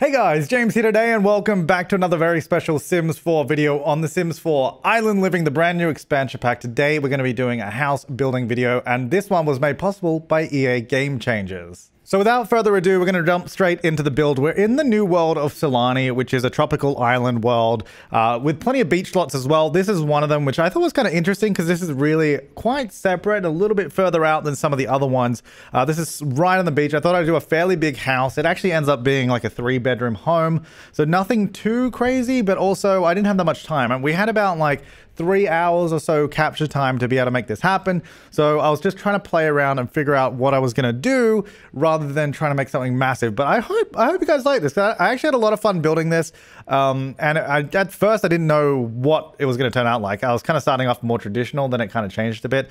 Hey guys, James here today and welcome back to another very special Sims 4 video on the Sims 4 Island Living, the brand new expansion pack. Today we're going to be doing a house building video, and this one was made possible by EA Game Changers. So without further ado, we're going to jump straight into the build. We're in the new world of Stilted, which is a tropical island world with plenty of beach slots as well. This is one of them, which I thought was kind of interesting because this is really quite separate, a little bit further out than some of the other ones. This is right on the beach. I thought I'd do a fairly big house. It actually ends up being like a 3-bedroom home. So nothing too crazy, but also I didn't have that much time. And we had about like 3 hours or so capture time to be able to make this happen. So I was just trying to play around and figure out what I was going to do rather than trying to make something massive. But I hope you guys like this. I actually had a lot of fun building this. At first I didn't know what it was going to turn out like. I was kind of starting off more traditional, then it kind of changed a bit.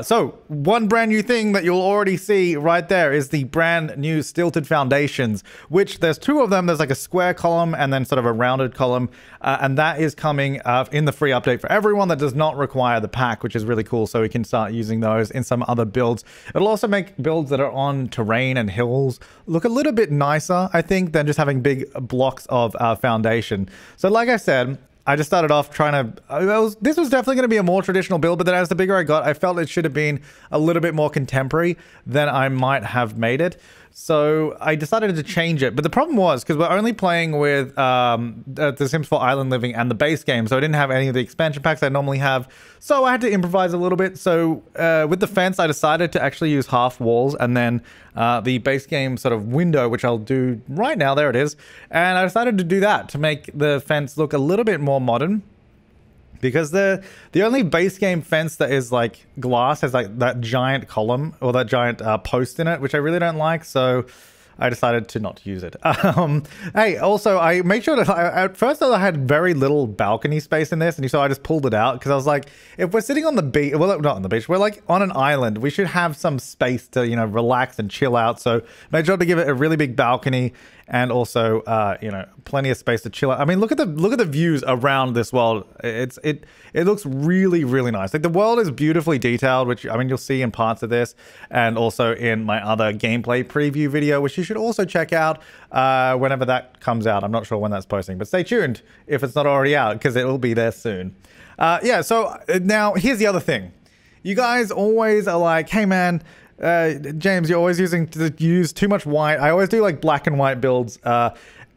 So one brand new thing that you'll already see right there is the brand new Stilted Foundations, which there's 2 of them. There's like a square column and then sort of a rounded column. And that is coming in the free update for everyone. That does not require the pack, which is really cool. So we can start using those in some other builds. It'll also make builds that are on terrain and hills look a little bit nicer, I think, than just having big blocks of foundation. So like I said, I just started off trying to, this was definitely going to be a more traditional build, but then as the bigger I got, I felt it should have been a little bit more contemporary than I might have made it. So I decided to change it. But the problem was, because we're only playing with the Sims 4 Island Living and the base game, so I didn't have any of the expansion packs I normally have. So I had to improvise a little bit. So with the fence, I decided to actually use half walls and then the base game sort of window, which I'll do right now. There it is. And I decided to do that to make the fence look a little bit more modern. Because the only base game fence that is like glass has like that giant column or that giant post in it, which I really don't like. So I decided to not use it. Hey, also I made sure that at first I had very little balcony space in this, and so I just pulled it out because I was like, if we're sitting on the beach, well, not on the beach, we're like on an island, we should have some space to, you know, relax and chill out. So made sure to give it a really big balcony and also you know, plenty of space to chill out. I mean, look at the views around this world. It looks really, really nice. Like the world is beautifully detailed, which I mean you'll see in parts of this and also in my other gameplay preview video, which you should also check out whenever that comes out. I'm not sure when that's posting, but stay tuned if it's not already out because it will be there soon. Yeah, so now here's the other thing. You guys always are like, hey man, James, you're always use too much white. I always do like black and white builds,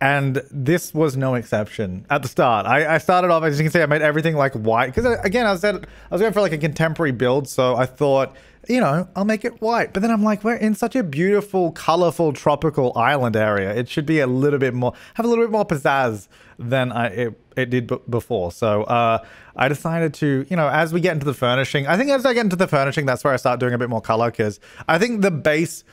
and this was no exception at the start. I started off, as you can see, I made everything like white because again, I was going for like a contemporary build, so I thought, you know, I'll make it white. But then I'm like, we're in such a beautiful, colorful, tropical island area. It should be a little bit more, have a little bit more pizzazz than it did before. So I decided to, you know, as we get into the furnishing, I think as I get into the furnishing, that's where I start doing a bit more color, because I think the base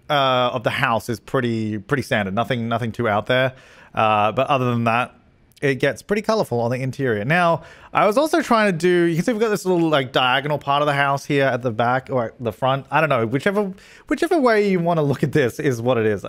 of the house is pretty standard. Nothing too out there. But other than that, it gets pretty colorful on the interior. Now, I was also trying to do, you can see we've got this little like diagonal part of the house here at the back or at the front. I don't know, whichever way you want to look at this is what it is.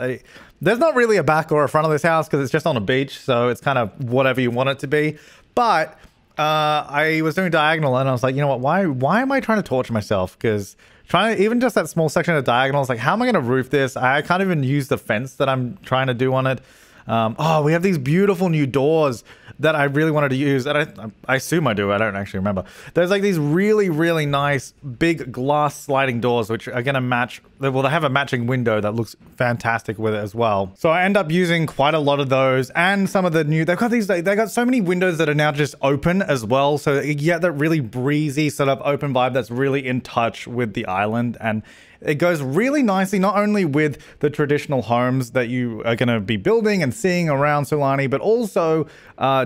There's not really a back or a front of this house because it's just on a beach. So it's kind of whatever you want it to be. But I was doing diagonal and I was like, you know what, why am I trying to torture myself? Because even just that small section of diagonal, it's like, how am I going to roof this? I can't even use the fence that I'm trying to do on it. Oh, we have these beautiful new doors that I really wanted to use. And I assume I do. I don't actually remember. There's like these really, really nice big glass sliding doors, which are going to match. Well, they have a matching window that looks fantastic with it as well. So I end up using quite a lot of those and some of the new, they've got so many windows that are now just open as well. So you get that really breezy sort of open vibe that's really in touch with the island. And it goes really nicely, not only with the traditional homes that you are going to be building and seeing around Stilted, but also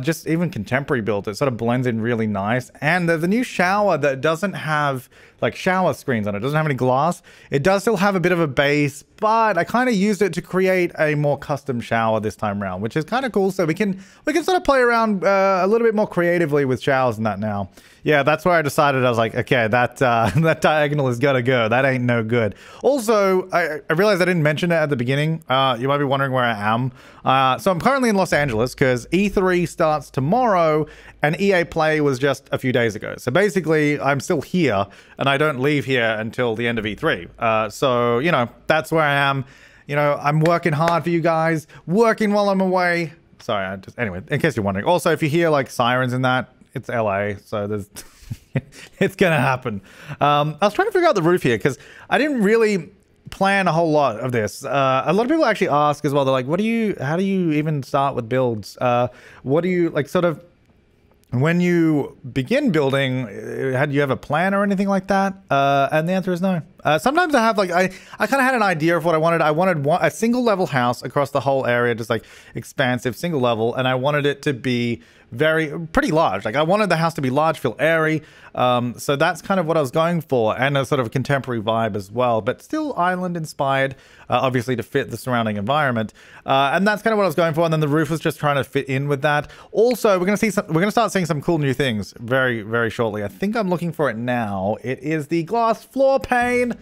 just even contemporary builds. It sort of blends in really nice. And there's a new shower that doesn't have like shower screens on it. It doesn't have any glass. It does still have a bit of a base, but I kind of used it to create a more custom shower this time around, which is kind of cool. So we can sort of play around a little bit more creatively with showers and that now. Yeah, that's where I decided. I was like, okay, that diagonal is gotta go. That ain't no good. Also, I realized I didn't mention it at the beginning. You might be wondering where I am. So I'm currently in Los Angeles because E3 starts tomorrow and EA Play was just a few days ago. So basically, I'm still here and I don't leave here until the end of E3. So, you know, that's where I am. You know, I'm working hard for you guys, working while I'm away. Sorry, anyway, in case you're wondering. Also, if you hear like sirens in that, it's LA, so there's it's gonna happen. I was trying to figure out the roof here because I didn't really plan a whole lot of this. A lot of people actually ask as well. They're like, how do you even start with builds? What do you like sort of when you begin building, do you have a plan or anything like that? And the answer is no. Sometimes I have like, I kind of had an idea of what I wanted. I wanted a single level house across the whole area, just like expansive single level. And I wanted it to be pretty large. Like I wanted the house to be large, feel airy. So that's kind of what I was going for, and a sort of contemporary vibe as well, but still island inspired, obviously to fit the surrounding environment. And that's kind of what I was going for. And then the roof was just trying to fit in with that. Also, we're going to start seeing some cool new things very, very shortly. I think I'm looking for it now. It is the glass floor pane.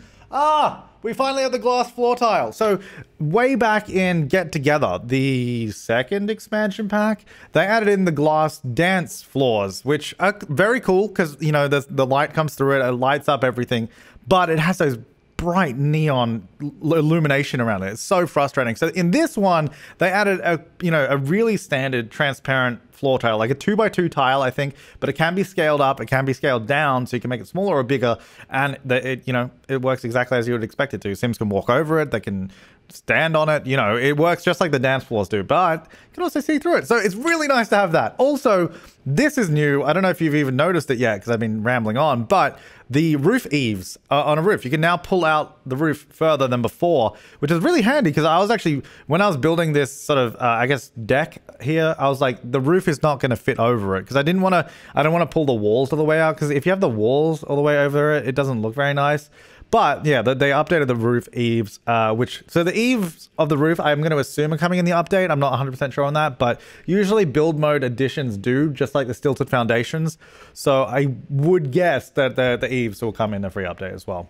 We finally have the glass floor tile. So way back in Get Together, the second expansion pack, they added in the glass dance floors, which are very cool because, you know, the light comes through it, it lights up everything, but it has those bright neon illumination around it. It's so frustrating. So in this one, they added a really standard transparent floor tile, like a 2x2 tile, I think, but it can be scaled up, it can be scaled down, so you can make it smaller or bigger, and it works exactly as you would expect it to. Sims can walk over it, they can stand on it, you know, it works just like the dance floors do, but you can also see through it. So it's really nice to have that. Also, this is new. I don't know if you've even noticed it yet because I've been rambling on, but the roof eaves on a roof, you can now pull out the roof further than before, which is really handy because I was actually, when I was building this sort of, I guess, deck here, I was like, the roof is not going to fit over it because I don't want to pull the walls all the way out, because if you have the walls all the way over it, it doesn't look very nice. But yeah, they updated the roof eaves, so the eaves of the roof, I'm going to assume are coming in the update. I'm not 100% sure on that, but usually build mode additions do, just like the Stilted Foundations. So I would guess that the eaves will come in a free update as well.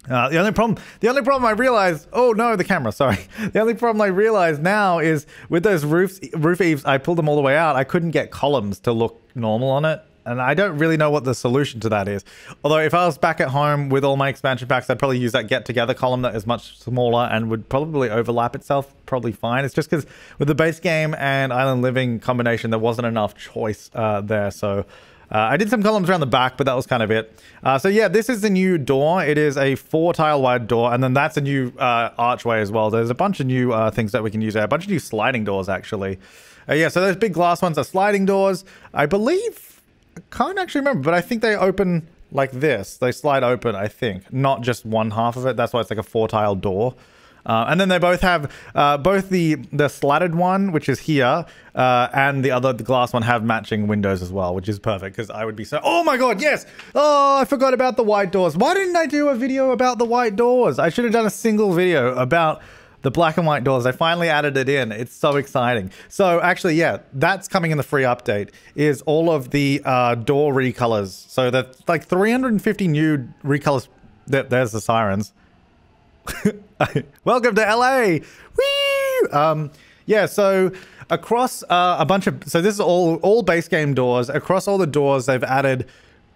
The only problem I realized, oh no, the camera, sorry. The only problem I realized now is with those roof eaves, I pulled them all the way out. I couldn't get columns to look normal on it. And I don't really know what the solution to that is. Although if I was back at home with all my expansion packs, I'd probably use that Get Together column that is much smaller and would probably overlap itself probably fine. It's just because with the base game and Island Living combination, there wasn't enough choice there. So I did some columns around the back, but that was kind of it. So yeah, this is the new door. It is a 4 tile wide door, and then that's a new archway as well. There's a bunch of new things that we can use there. A bunch of new sliding doors, actually. Yeah, so those big glass ones are sliding doors. I believe... I can't actually remember, but I think they open like this. They slide open, I think. Not just one half of it. That's why it's like a 4 tile door. And then they both have, both the slatted one, which is here, and the glass one have matching windows as well, which is perfect because I would be so... Oh my god, yes! Oh, I forgot about the white doors. Why didn't I do a video about the white doors? I should have done a single video about... the black and white doors. I finally added it in. It's so exciting. So actually, yeah, that's coming in the free update, is all of the door recolors. So that's like 350 new recolors. There's the sirens. Welcome to LA. Woo! Yeah, so across a bunch of... So this is all base game doors. Across all the doors, they've added...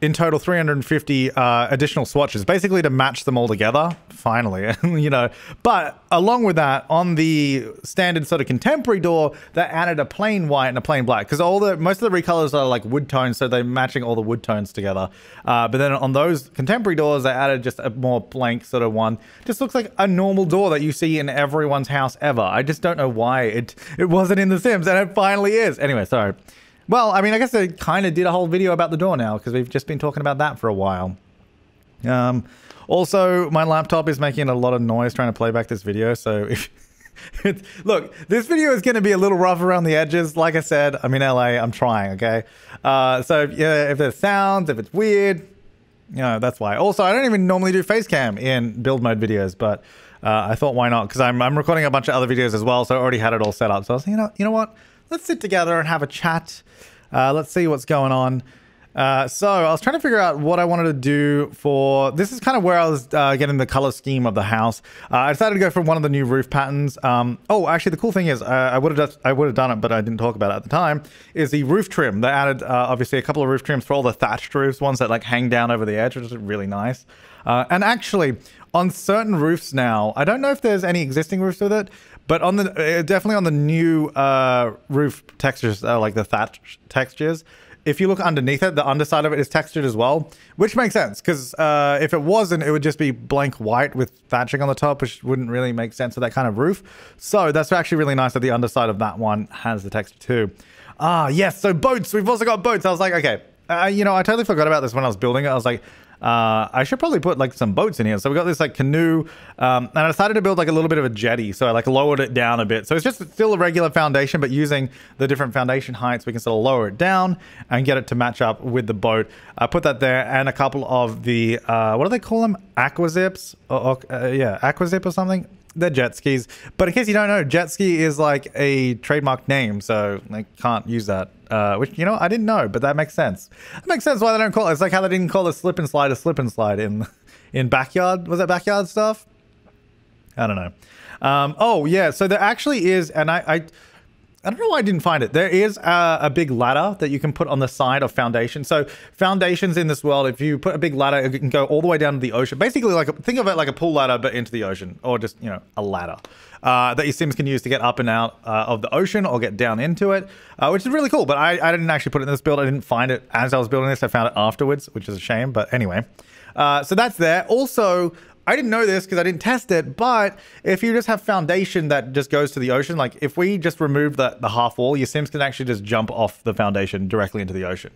in total 350 additional swatches, basically to match them all together, finally, you know. But along with that, on the standard sort of contemporary door, they added a plain white and a plain black, because most of the recolors are like wood tones, so they're matching all the wood tones together. But then on those contemporary doors, they added just a more blank sort of one. Just looks like a normal door that you see in everyone's house ever. I just don't know why it wasn't in The Sims, and it finally is. Anyway, sorry. Well, I mean, I guess I kind of did a whole video about the door now because we've just been talking about that for a while. Also, my laptop is making a lot of noise trying to play back this video. So if look, this video is going to be a little rough around the edges. Like I said, I'm in LA. I'm trying, okay? So yeah, if there's sounds, if it's weird, you know, that's why. Also, I don't even normally do face cam in build mode videos, but I thought why not? Because I'm recording a bunch of other videos as well, so I already had it all set up. So I was, you know what? Let's sit together and have a chat. Let's see what's going on. So I was trying to figure out what I wanted to do for, this is kind of where I was getting the color scheme of the house. I decided to go for one of the new roof patterns. Oh, actually the cool thing is I would have done it, but I didn't talk about it at the time, is the roof trim. They added obviously a couple of roof trims for all the thatched roofs, ones that like hang down over the edge, which is really nice. And actually on certain roofs now, I don't know if there's any existing roofs with it, but on the definitely on the new roof textures, like the thatch textures, if you look underneath it, the underside of it is textured as well, which makes sense because if it wasn't, it would just be blank white with thatching on the top, which wouldn't really make sense for that kind of roof. So that's actually really nice that the underside of that one has the texture too. Ah, yes. So boats. We've also got boats. I was like, okay, you know, I totally forgot about this when I was building it. I was like, I should probably put like some boats in here. So we got this like canoe, and I decided to build like a little bit of a jetty. So I like lowered it down a bit. So it's just still a regular foundation, but using the different foundation heights, we can sort of lower it down and get it to match up with the boat. I put that there and a couple of the, what do they call them? Aquazips? Yeah, Aquazip or something. They're jet skis. But in case you don't know, jet ski is like a trademark name, so they can't use that. Which, you know, I didn't know, but that makes sense. It makes sense why they don't call it. It's like how they didn't call a slip and slide a slip and slide in backyard. Was that backyard stuff? I don't know. Oh, yeah. So there actually is, and I don't know why I didn't find it. There is a big ladder that you can put on the side of foundation. So foundations in this world, if you put a big ladder, it can go all the way down to the ocean. Basically, like think of it like a pool ladder, but into the ocean, or just, you know, a ladder that your Sims can use to get up and out of the ocean or get down into it, which is really cool. But I didn't actually put it in this build. I didn't find it as I was building this. I found it afterwards, which is a shame. But anyway, so that's there. Also, I didn't know this because I didn't test it, but if you just have foundation that just goes to the ocean, like if we just remove the half wall, your Sims can actually just jump off the foundation directly into the ocean,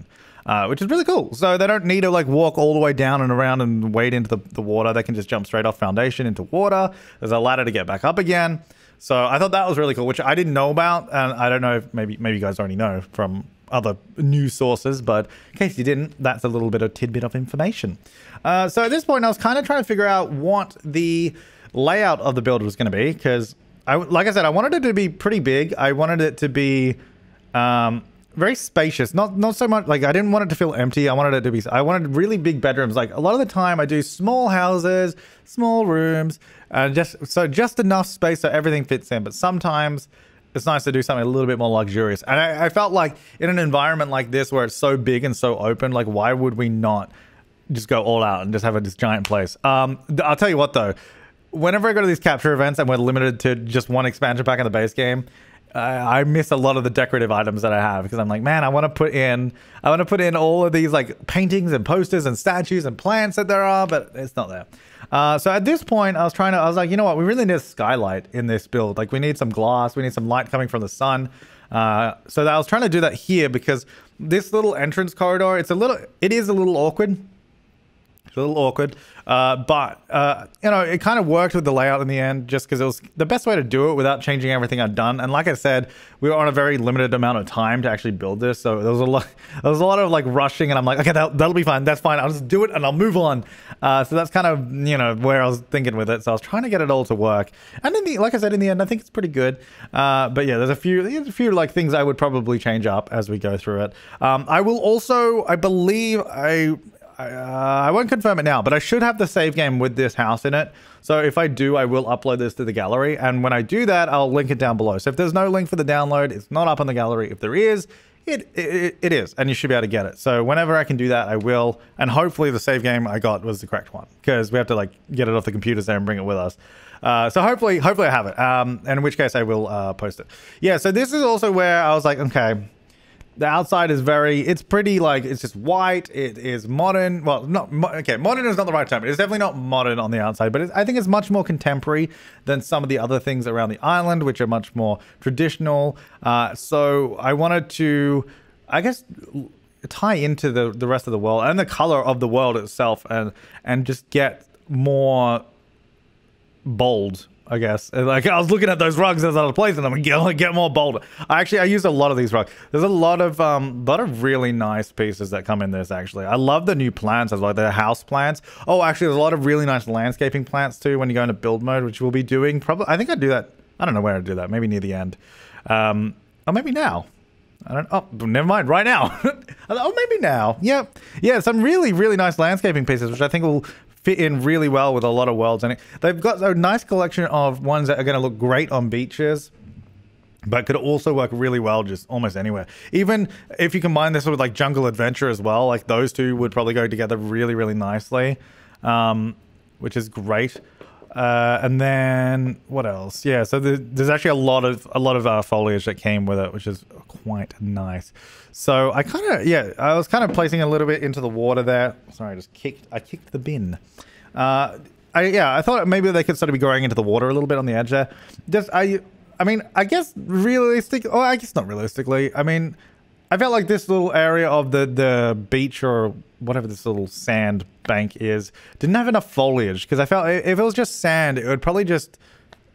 which is really cool. So they don't need to like walk all the way down and around and wade into the water. They can just jump straight off foundation into water. There's a ladder to get back up again. So I thought that was really cool, which I didn't know about. And I don't know if maybe you guys already know from other news sources, but in case you didn't, that's a little bit of tidbit of information. So at this point, I was kind of trying to figure out what the layout of the build was going to be, because like I said, I wanted it to be pretty big. I wanted it to be very spacious, not so much like I didn't want it to feel empty. I wanted it to be, I wanted really big bedrooms. Like a lot of the time I do small houses, small rooms, just enough space so everything fits in. But sometimes it's nice to do something a little bit more luxurious. And I felt like in an environment like this where it's so big and so open, like why would we not just go all out and just have this giant place? I'll tell you what though, whenever I go to these capture events and we're limited to just one expansion pack in the base game, I miss a lot of the decorative items that I have, because I'm like, man, I want to put in all of these like paintings and posters and statues and plants that there are, but it's not there. So at this point, I was like, you know what? We really need a skylight in this build. Like we need some glass. We need some light coming from the sun. So that I was trying to do that here, because this little entrance corridor, it is a little awkward. It's a little awkward, but you know, it kind of worked with the layout in the end, just because it was the best way to do it without changing everything I'd done. And like I said, we were on a very limited amount of time to actually build this, so there was a lot of like rushing, and I'm like, okay, that'll be fine, that's fine, I'll just do it and I'll move on. So that's kind of, you know, where I was thinking with it. So I was trying to get it all to work, and like I said, in the end, I think it's pretty good. But yeah, there's a few like things I would probably change up as we go through it. I will also, I believe, I won't confirm it now, but I should have the save game with this house in it. So if I do, I will upload this to the gallery. And when I do that, I'll link it down below. So if there's no link for the download, it's not up on the gallery. If there is, it is. And you should be able to get it. So whenever I can do that, I will. And hopefully the save game I got was the correct one, because we have to like get it off the computers there and bring it with us. So hopefully I have it. And in which case I will post it. Yeah, so this is also where I was like, okay, the outside is it's pretty like, it's just white. It is modern. Well, modern is not the right term. It's definitely not modern on the outside, but I think it's much more contemporary than some of the other things around the island, which are much more traditional. So I wanted to, I guess, tie into the rest of the world and the color of the world itself, and just get more bold, I guess. Like I was looking at those rugs as I was placing them and get more bolder. I used a lot of these rugs. There's a lot of really nice pieces that come in this. Actually, I love the new plants as well, the house plants. Oh, actually, there's a lot of really nice landscaping plants too when you go into build mode, which we'll be doing. Probably, I think I'd do that. I don't know where I'd do that. Maybe near the end, or maybe now. I don't. Oh, never mind. Right now. Oh, maybe now. Yeah, yeah. Some really, really nice landscaping pieces, which I think will fit in really well with a lot of worlds. And they've got a nice collection of ones that are going to look great on beaches, but could also work really well just almost anywhere. Even if you combine this with like jungle adventure as well, like those two would probably go together really, really nicely, which is great. And then what else? Yeah, so there's actually a lot of foliage that came with it, which is quite nice. So I was kind of placing a little bit into the water there. Sorry, I kicked the bin. I thought maybe they could sort of be going into the water a little bit on the edge there. I mean, I guess realistic. Oh, I guess not realistically. I mean, I felt like this little area of the beach or whatever this little sand bank is didn't have enough foliage, because I felt if it was just sand, it would probably just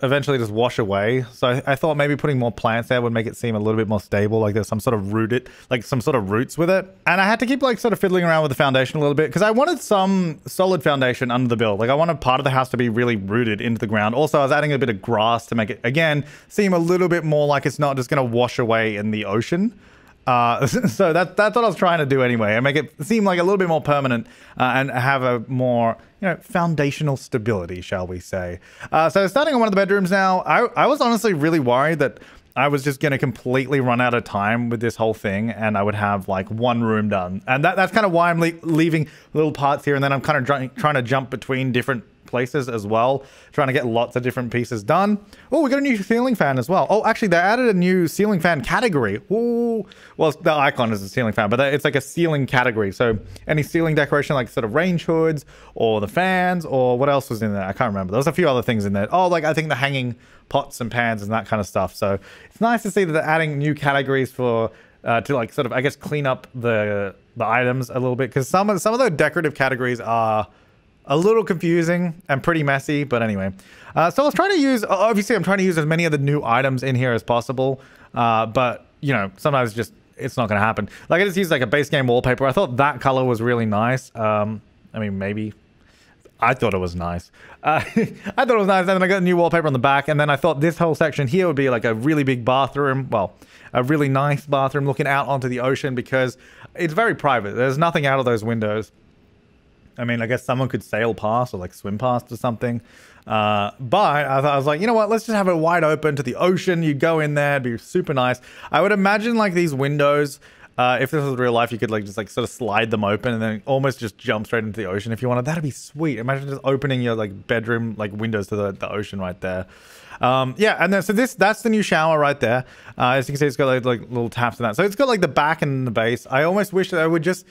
eventually just wash away. So I thought maybe putting more plants there would make it seem a little bit more stable, like there's some sort of roots with it. And I had to keep like sort of fiddling around with the foundation a little bit, because I wanted some solid foundation under the build. Like I wanted part of the house to be really rooted into the ground. Also, I was adding a bit of grass to make it, again, seem a little bit more like it's not just going to wash away in the ocean. So that's what I was trying to do anyway, and make it seem like a little bit more permanent and have a more, foundational stability, shall we say. So starting on one of the bedrooms now, I was honestly really worried that I was just going to completely run out of time with this whole thing, and I would have like one room done. And that's kind of why I'm leaving little parts here, and then I'm kind of trying to jump between different places as well, trying to get lots of different pieces done. Oh, we got a new ceiling fan as well. Oh, actually, they added a new ceiling fan category. Ooh. Well, the icon is a ceiling fan, but it's like a ceiling category. So any ceiling decoration, like sort of range hoods or the fans, or what else was in there? I can't remember. There was a few other things in there. Oh, like I think the hanging pots and pans and that kind of stuff. So it's nice to see that they're adding new categories for to like sort of, I guess, clean up the items a little bit, because some of the decorative categories are a little confusing and pretty messy, but anyway. So I was trying to use, obviously I'm trying to use as many of the new items in here as possible, but sometimes just, it's not going to happen. Like I just used like a base game wallpaper. I thought that color was really nice. I mean, maybe. I thought it was nice. I thought it was nice, and then I got a new wallpaper on the back, and then I thought this whole section here would be like a really big bathroom. Well, a really nice bathroom looking out onto the ocean, because it's very private. There's nothing out of those windows. I mean, I guess someone could sail past or like swim past or something. But I was like, you know what? Let's just have it wide open to the ocean. You go in there, it'd be super nice. I would imagine like these windows, if this was real life, you could like just like sort of slide them open and then almost just jump straight into the ocean if you wanted. That'd be sweet. Imagine just opening your like bedroom like windows to the ocean right there. Yeah, and then so that's the new shower right there. As you can see, it's got like little taps and that. So it's got like the back and the base. I almost wish that I would just.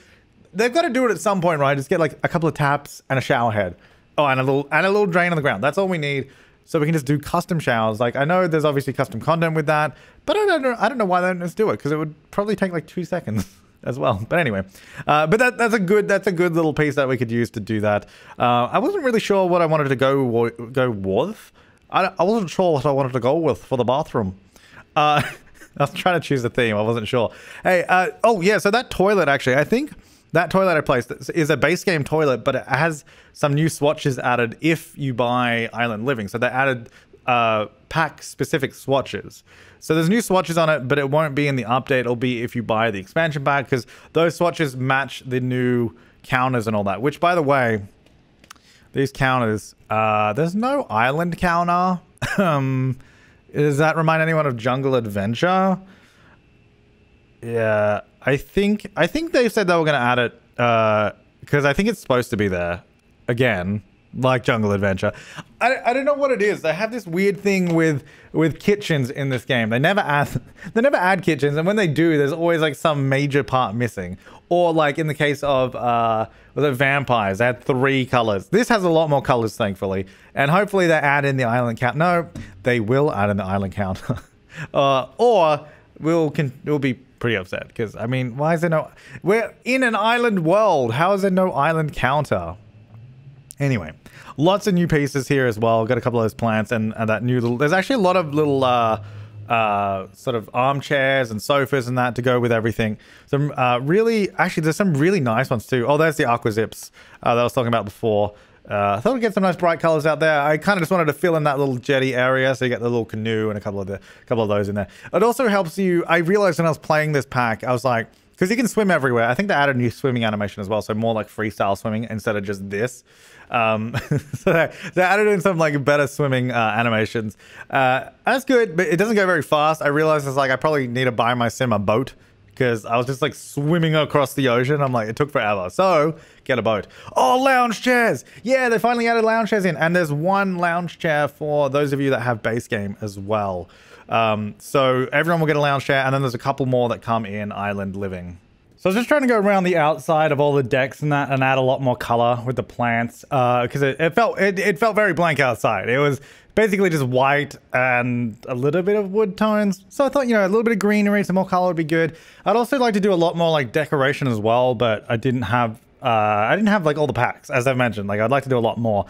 They've got to do it at some point, right? Just get like a couple of taps and a shower head. Oh, and a little drain on the ground. That's all we need. So we can just do custom showers. Like I know there's obviously custom content with that, but I don't know why they don't just do it, because it would probably take like 2 seconds as well. But anyway, but that's a good little piece that we could use to do that. I wasn't really sure what I wanted to go with. I wasn't sure what I wanted to go with for the bathroom. I was trying to choose a theme. I wasn't sure. Hey, oh yeah, so that toilet actually, I think. That toilet I placed is a base game toilet, but it has some new swatches added if you buy Island Living. So they added pack-specific swatches. So there's new swatches on it, but it won't be in the update. It'll be if you buy the expansion pack, because those swatches match the new counters and all that. Which, by the way, these counters, there's no island counter. Does that remind anyone of Jungle Adventure? Yeah, I think they said they were going to add it because I think it's supposed to be there again, like Jungle Adventure. I don't know what it is. They have this weird thing with kitchens in this game. They never add kitchens, and when they do, there's always like some major part missing. Or like in the case of was it vampires, they had 3 colors. This has a lot more colors, thankfully, and hopefully they add in the island count. No, they will add in the island counter, or we'll be pretty upset, because I mean, why is there no? We're in an island world. How is there no island counter? Anyway, lots of new pieces here as well. Got a couple of those plants and that new little. There's actually a lot of little sort of armchairs and sofas and that to go with everything. Some actually, there's some really nice ones too. Oh, there's the aqua zips that I was talking about before. I thought we'd get some nice bright colors out there. I kind of just wanted to fill in that little jetty area, so you get the little canoe and a couple of those in there. It also helps you. I realized when I was playing this pack, I was like, because you can swim everywhere. I think they added a new swimming animation as well, so more like freestyle swimming instead of just this. So they added in some like better swimming animations. That's good, but it doesn't go very fast. I realized it's like I probably need to buy my sim a boat, because I was just like swimming across the ocean. I'm like, it took forever. So get a boat. Oh, lounge chairs. Yeah, they finally added lounge chairs in. And there's one lounge chair for those of you that have base game as well. So everyone will get a lounge chair. And then there's a couple more that come in island living. So I was just trying to go around the outside of all the decks and that and add a lot more color with the plants. Because it felt very blank outside. It was basically just white and a little bit of wood tones. So I thought, you know, a little bit of greenery, some more color would be good. I'd also like to do a lot more like decoration as well, but I didn't have like all the packs, as I've mentioned. Like I'd like to do a lot more.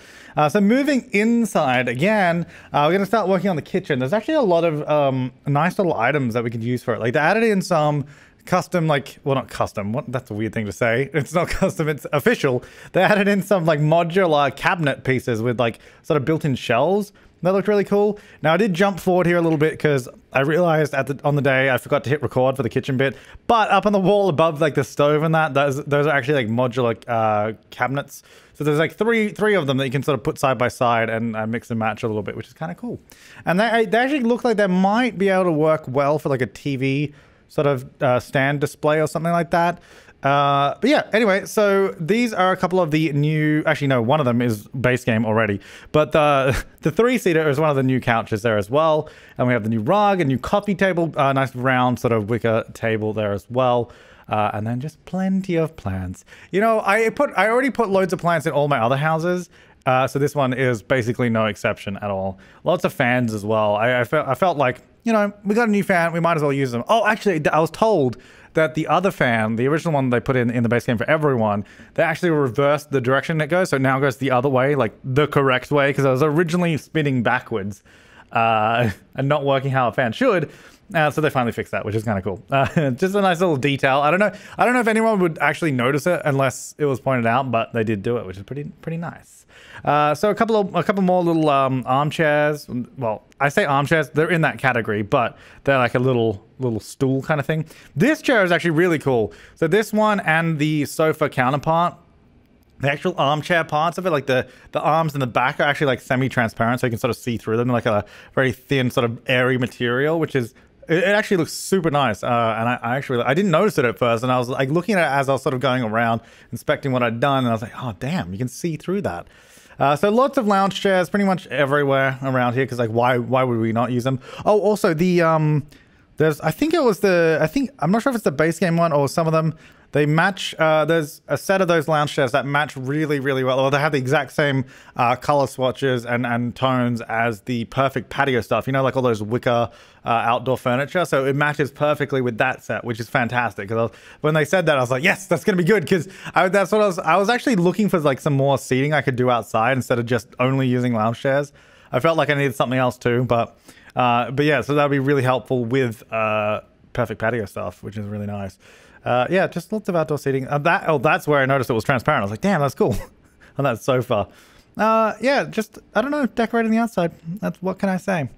So moving inside again, we're going to start working on the kitchen. There's actually a lot of nice little items that we could use for it. Like they added in some custom, like, well, not custom, that's a weird thing to say. It's not custom, it's official. They added in some like modular cabinet pieces with like sort of built-in shelves. That looked really cool. Now I did jump forward here a little bit because I realized on the day I forgot to hit record for the kitchen bit. But up on the wall above like the stove and those are actually like modular cabinets. So there's like three of them that you can sort of put side by side and mix and match a little bit, which is kind of cool. And they actually look like they might be able to work well for like a TV sort of stand display or something like that. But yeah, anyway, so these are a couple of the new, actually no, one of them is base game already, but the three-seater is one of the new couches there as well. And we have the new rug, a new coffee table, nice round sort of wicker table there as well. And then just plenty of plants. You know, I already put loads of plants in all my other houses. So this one is basically no exception at all. Lots of fans as well. I felt like, you know, we got a new fan, we might as well use them. Oh, actually, I was told that the other fan, the original one they put in the base game for everyone, they actually reversed the direction it goes, so it now goes the other way, like the correct way, because I was originally spinning backwards and not working how a fan should. So they finally fixed that, which is kind of cool. Just a nice little detail. I don't know if anyone would actually notice it unless it was pointed out, but they did do it, which is pretty nice. So a couple more little armchairs. Well, I say armchairs, they're in that category, but they're like a little stool kind of thing. This chair is actually really cool. So this one and the sofa counterpart, the actual armchair parts of it, like the arms and the back are actually like semi-transparent, so you can sort of see through them, like a very thin sort of airy material, which is, it actually looks super nice. And I didn't notice it at first, and I was like looking at it as I was sort of going around inspecting what I'd done, and I was like, oh damn, you can see through that. So lots of lounge chairs pretty much everywhere around here, because like why would we not use them? Oh, also the I'm not sure if it's the base game one or some of them, they match. There's a set of those lounge chairs that match really well, or they have the exact same color swatches and tones as the perfect patio stuff, you know, like all those wicker outdoor furniture. So it matches perfectly with that set, which is fantastic. Because when they said that, I was like, yes, that's gonna be good, because that's what I was actually looking for, like some more seating I could do outside instead of just only using lounge chairs. I felt like I needed something else too, but yeah, so that'd be really helpful with perfect patio stuff, which is really nice. Yeah, just lots of outdoor seating. That's where I noticed it was transparent. I was like, damn, that's cool. On that sofa. Yeah, just, I don't know, decorating the outside. What can I say?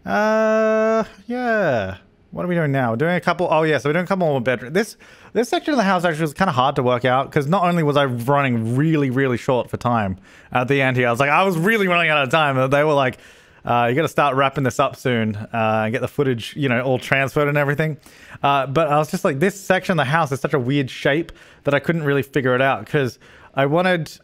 Yeah. What are we doing now? We're doing a couple, oh yeah, so we're doing a couple more bedrooms. This section of the house actually was kind of hard to work out, because not only was I running really short for time at the end here, I was really running out of time, and they were like, you got to start wrapping this up soon and get the footage, you know, all transferred and everything. But I was just like, this section of the house is such a weird shape that I couldn't really figure it out, because I wanted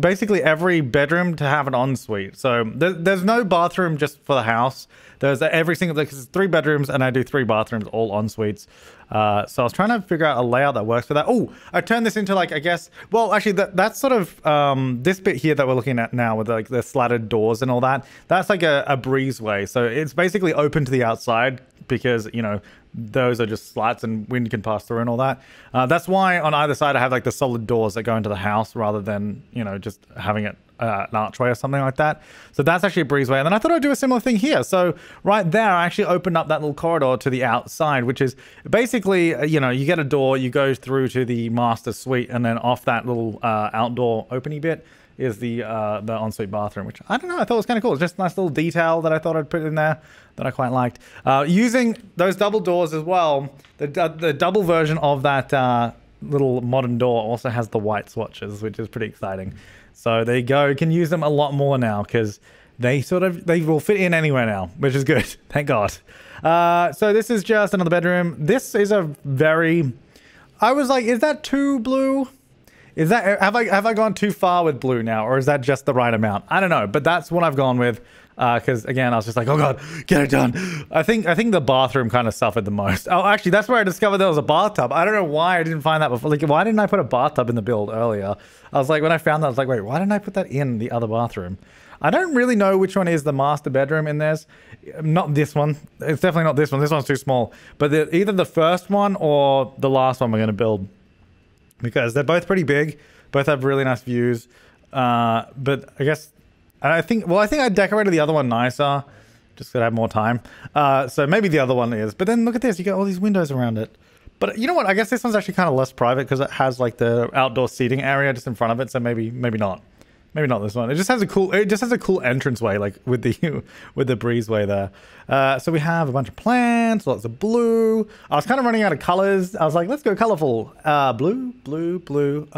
basically every bedroom to have an ensuite. So there's no bathroom just for the house. There's every single, because it's 3 bedrooms and I do 3 bathrooms, all en suites. So I was trying to figure out a layout that works for that. Oh, I turned this into like, I guess, well, actually that's sort of, this bit here that we're looking at now with like the slatted doors and all that, that's like a breezeway. So it's basically open to the outside, because, you know, those are just slats and wind can pass through and all that. That's why on either side I have like the solid doors that go into the house, rather than, you know, just having it an archway or something like that. So that's actually a breezeway. And then I thought I'd do a similar thing here. So right there, I actually opened up that little corridor to the outside, which is basically, you know, you get a door, you go through to the master suite, and then off that little outdoor opening bit is the ensuite bathroom, which I don't know, I thought was kind of cool. It's just a nice little detail that I thought I'd put in there that I quite liked. Using those double doors as well, the double version of that little modern door also has the white swatches, which is pretty exciting. So there you go. You can use them a lot more now because they will fit in anywhere now, which is good. Thank God. So this is just another bedroom. This is a very, I was like, is that too blue? Is that, have I gone too far with blue now, or is that just the right amount? I don't know, but that's what I've gone with. Because again, I was just like, oh God, get it done. I think the bathroom kind of suffered the most. Oh, actually, that's where I discovered there was a bathtub. I don't know why I didn't find that before. Like, why didn't I put a bathtub in the build earlier? I was like, when I found that, I was like, wait, why didn't I put that in the other bathroom? I don't really know which one is the master bedroom in this. Not this one. It's definitely not this one. This one's too small. But either the first one or the last one we're going to build. Because they're both pretty big. Both have really nice views. But I guess... I think I decorated the other one nicer, just because I have more time. So maybe the other one is. But then look at this, you get all these windows around it. But you know what? I guess this one's actually kind of less private because it has like the outdoor seating area just in front of it. So maybe not. Maybe not this one. It just has a cool entranceway, like with the breezeway there. So we have a bunch of plants, lots of blue. I was kind of running out of colors. I was like, let's go colorful. Blue, blue, blue,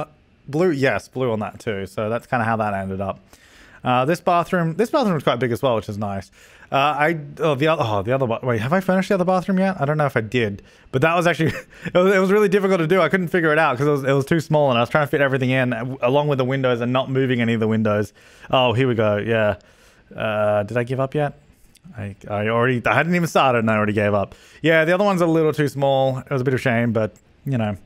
blue. Yes, blue on that too. So that's kind of how that ended up. This bathroom is quite big as well, which is nice. The other, wait, have I finished the other bathroom yet? I don't know if I did, but that was actually, it was really difficult to do. I couldn't figure it out because it was too small and I was trying to fit everything in along with the windows and not moving any of the windows. Oh, here we go. Yeah. Did I give up yet? I hadn't even started and I already gave up. Yeah, the other one's a little too small. It was a bit of a shame, but you know,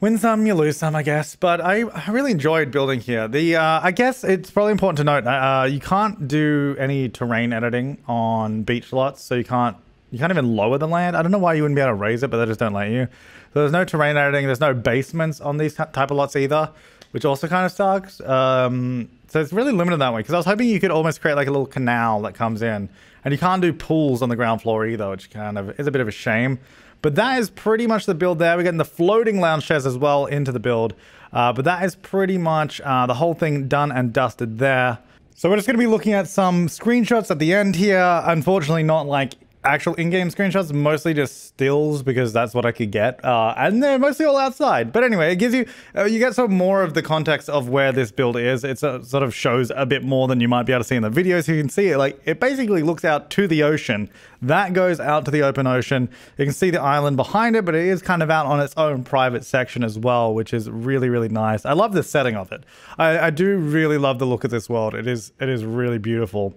win some, you lose some, I guess. But I really enjoyed building here. I guess it's probably important to note, you can't do any terrain editing on beach lots, so you can't even lower the land. I don't know why you wouldn't be able to raise it, but they just don't let you. So there's no terrain editing. There's no basements on these type of lots either, which also kind of sucks. So it's really limited that way, because I was hoping you could almost create like a little canal that comes in. And you can't do pools on the ground floor either, which kind of is a bit of a shame. But that is pretty much the build there. We're getting the floating lounge chairs as well into the build. But that is pretty much the whole thing done and dusted there. So we're just going to be looking at some screenshots at the end here. Unfortunately, not like actual in-game screenshots, mostly just stills because that's what I could get. And they're mostly all outside. But anyway, it gives you, you get some more of the context of where this build is. It sort of shows a bit more than you might be able to see in the videos. You can see it, like, it basically looks out to the ocean. That goes out to the open ocean. You can see the island behind it, but it is kind of out on its own private section as well, which is really, really nice. I love the setting of it. I do really love the look of this world. It is really beautiful.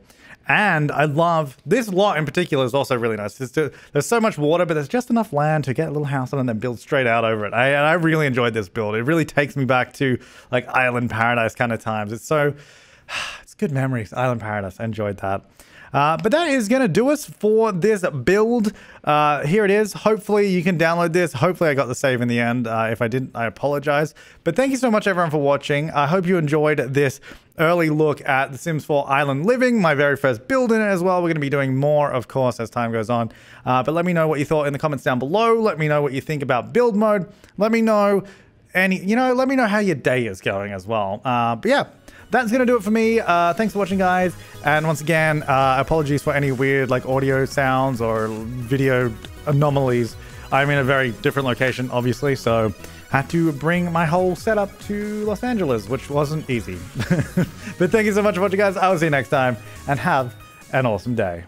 And I love this lot in particular is also really nice. There's so much water, but there's just enough land to get a little house on and then build straight out over it. I really enjoyed this build. It really takes me back to like Island Paradise kind of times. It's good memories. Island Paradise. I enjoyed that. But that is going to do us for this build. Here it is. Hopefully you can download this. Hopefully I got the save in the end. If I didn't, I apologize. But thank you so much everyone for watching. I hope you enjoyed this early look at The Sims 4 Island Living, my very first build in it as well. We're going to be doing more, of course, as time goes on. But let me know what you thought in the comments down below. Let me know what you think about build mode. Let me know let me know how your day is going as well. But yeah. That's going to do it for me. Thanks for watching, guys. And once again, apologies for any weird like audio sounds or video anomalies. I'm in a very different location, obviously, so had to bring my whole setup to Los Angeles, which wasn't easy. But thank you so much for watching, guys. I will see you next time, and have an awesome day.